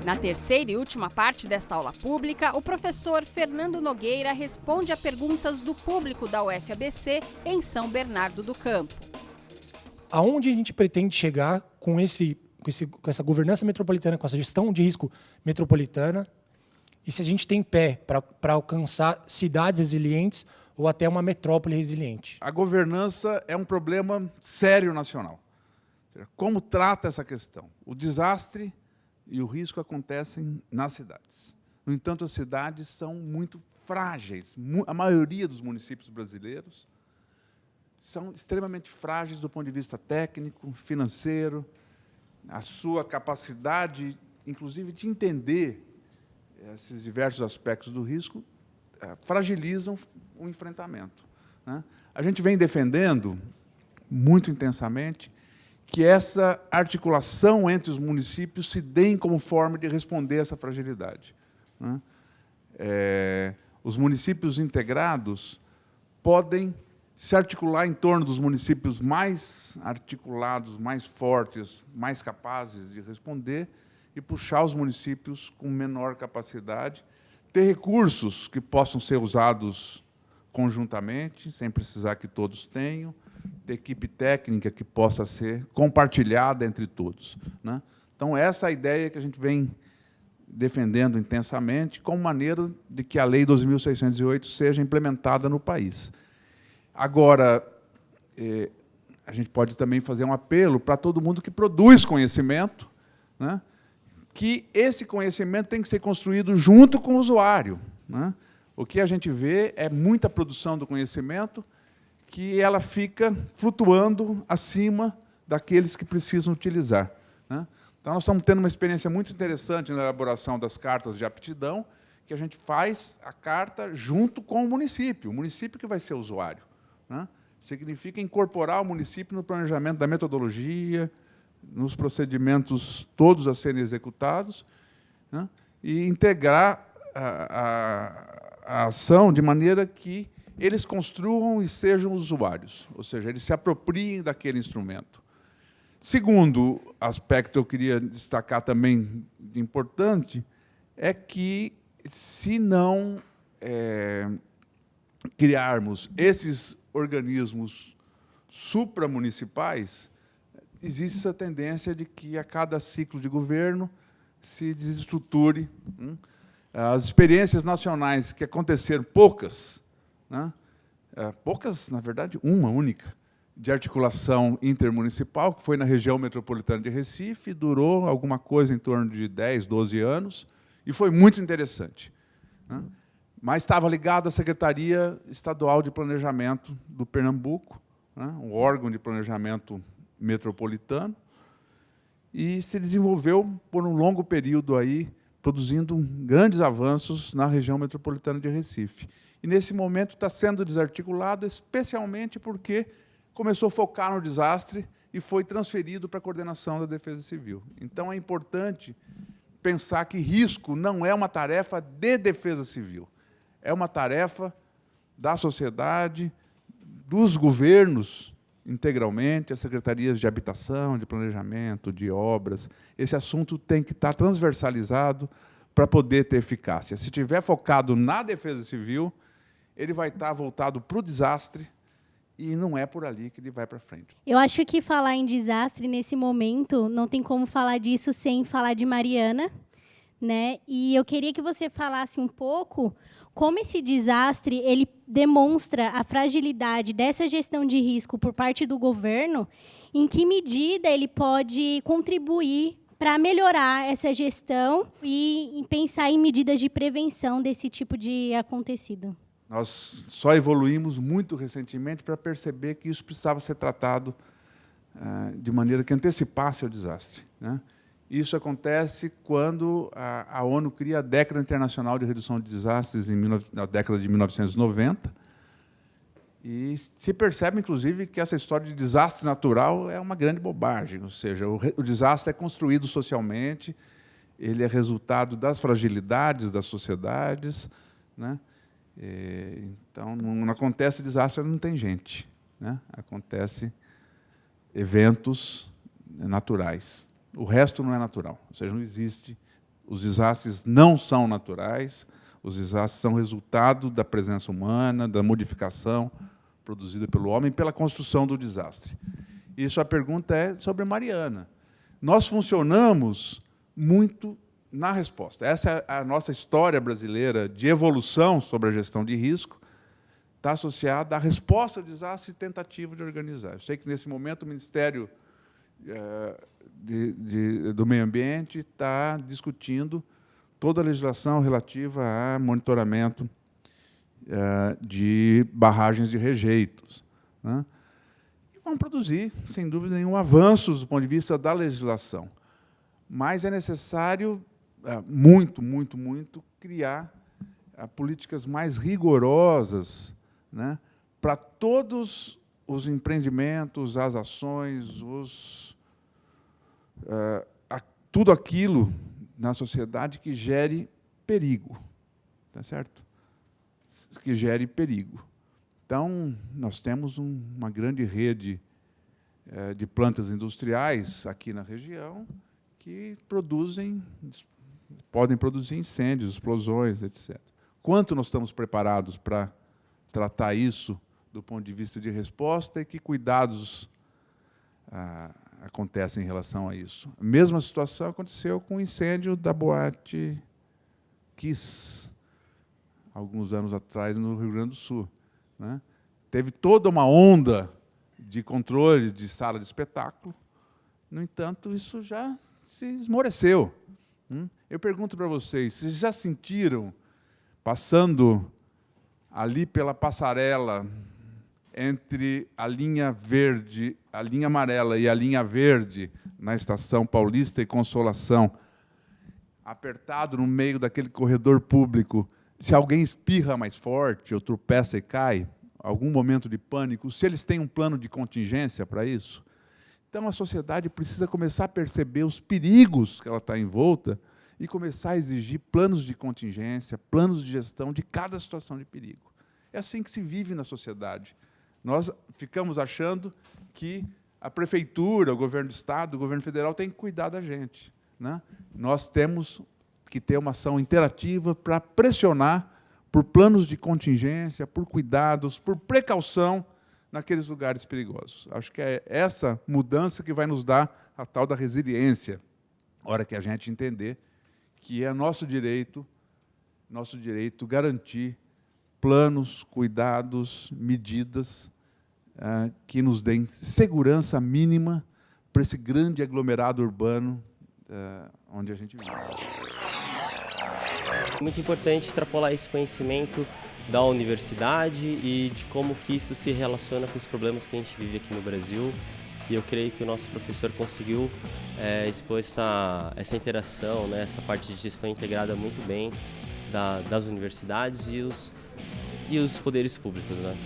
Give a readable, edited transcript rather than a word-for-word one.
Na terceira e última parte desta aula pública, o professor Fernando Nogueira responde a perguntas do público da UFABC em São Bernardo do Campo. Aonde a gente pretende chegar com essa governança metropolitana, com essa gestão de risco metropolitana, e se a gente tem pé para alcançar cidades resilientes ou até uma metrópole resiliente? A governança é um problema sério nacional. Como trata essa questão? O desastre e o risco acontecem nas cidades. No entanto, as cidades são muito frágeis. A maioria dos municípios brasileiros são extremamente frágeis do ponto de vista técnico, financeiro, a sua capacidade, inclusive, de entender esses diversos aspectos do risco, fragilizam o enfrentamento. A gente vem defendendo, muito intensamente, que essa articulação entre os municípios se dê como forma de responder a essa fragilidade. Os municípios integrados podem se articular em torno dos municípios mais articulados, mais fortes, mais capazes de responder e puxar os municípios com menor capacidade, ter recursos que possam ser usados conjuntamente, sem precisar que todos tenham, ter equipe técnica que possa ser compartilhada entre todos. Então, essa é a ideia que a gente vem defendendo intensamente, como maneira de que a Lei 2.608 seja implementada no país. Agora, a gente pode também fazer um apelo para todo mundo que produz conhecimento, que esse conhecimento tem que ser construído junto com o usuário. O que a gente vê é muita produção do conhecimento que ela fica flutuando acima daqueles que precisam utilizar. Então, nós estamos tendo uma experiência muito interessante na elaboração das cartas de aptidão, que a gente faz a carta junto com o município que vai ser o usuário. Significa incorporar o município no planejamento da metodologia, nos procedimentos todos a serem executados, e integrar a ação de maneira que eles construam e sejam usuários, ou seja, eles se apropriem daquele instrumento. Segundo aspecto que eu queria destacar também de importante é que, se não criarmos esses organismos supramunicipais, existe essa tendência de que, a cada ciclo de governo, se desestruture. As experiências nacionais que aconteceram, poucas, na verdade, uma única, de articulação intermunicipal, que foi na região metropolitana de Recife, durou alguma coisa em torno de 10, 12 anos, e foi muito interessante. Mas estava ligado à Secretaria Estadual de Planejamento do Pernambuco, um órgão de planejamento metropolitano, e se desenvolveu por um longo período aí, produzindo grandes avanços na região metropolitana de Recife. E, nesse momento, está sendo desarticulado, especialmente porque começou a focar no desastre e foi transferido para a coordenação da Defesa Civil. Então, é importante pensar que risco não é uma tarefa de Defesa Civil, é uma tarefa da sociedade, dos governos, integralmente, as secretarias de habitação, de planejamento, de obras. Esse assunto tem que estar transversalizado para poder ter eficácia. Se estiver focado na Defesa Civil, ele vai estar voltado para o desastre, e não é por ali que ele vai para frente. Eu acho que falar em desastre, nesse momento, não tem como falar disso sem falar de Mariana, E eu queria que você falasse um pouco como esse desastre ele demonstra a fragilidade dessa gestão de risco por parte do governo, em que medida ele pode contribuir para melhorar essa gestão e pensar em medidas de prevenção desse tipo de acontecido. Nós só evoluímos muito recentemente para perceber que isso precisava ser tratado de maneira que antecipasse o desastre. Isso acontece quando a ONU cria a Década Internacional de Redução de Desastres, na década de 1990, e se percebe, inclusive, que essa história de desastre natural é uma grande bobagem, ou seja, o desastre é construído socialmente, ele é resultado das fragilidades das sociedades, Então, não acontece desastre, não tem gente. Acontece eventos naturais. O resto não é natural, ou seja, não existe Os desastres não são naturais, os desastres são resultado da presença humana, da modificação produzida pelo homem pela construção do desastre. E sua pergunta é sobre Mariana. Nós funcionamos muito na resposta. Essa é a nossa história brasileira de evolução sobre a gestão de risco, está associada à resposta ao desastre e tentativa de organizar. Eu sei que, nesse momento, o Ministério do Meio Ambiente está discutindo toda a legislação relativa a monitoramento de barragens de rejeitos, né? E vão produzir, sem dúvida nenhuma, avanços do ponto de vista da legislação. Mas é necessário, muito, criar políticas mais rigorosas, né, para todos os empreendimentos, as ações, tudo aquilo na sociedade que gere perigo, tá certo? Que gere perigo. Então, nós temos uma grande rede de plantas industriais aqui na região que podem produzir incêndios, explosões, etc. Quanto nós estamos preparados para tratar isso do ponto de vista de resposta e que cuidados acontecem em relação a isso? A mesma situação aconteceu com o incêndio da boate Kiss, alguns anos atrás, no Rio Grande do Sul, né? Teve toda uma onda de controle de sala de espetáculo. No entanto, isso já se esmoreceu. Eu pergunto para vocês, vocês já sentiram, passando ali pela passarela entre a linha verde, a linha amarela e a linha verde, na Estação Paulista e Consolação, apertado no meio daquele corredor público, se alguém espirra mais forte ou tropeça e cai, algum momento de pânico, se eles têm um plano de contingência para isso? Então, a sociedade precisa começar a perceber os perigos que ela está envolta e começar a exigir planos de contingência, planos de gestão de cada situação de perigo. É assim que se vive na sociedade. Nós ficamos achando que a prefeitura, o governo do Estado, o governo federal tem que cuidar da gente, né? Nós temos que ter uma ação interativa para pressionar por planos de contingência, por cuidados, por precaução naqueles lugares perigosos. Acho que é essa mudança que vai nos dar a tal da resiliência, a hora que a gente entender que é nosso direito garantir planos, cuidados, medidas que nos deem segurança mínima para esse grande aglomerado urbano onde a gente vive. É muito importante extrapolar esse conhecimento da universidade e de como que isso se relaciona com os problemas que a gente vive aqui no Brasil. E eu creio que o nosso professor conseguiu expor essa interação, né, essa parte de gestão integrada muito bem das universidades e os poderes públicos, né?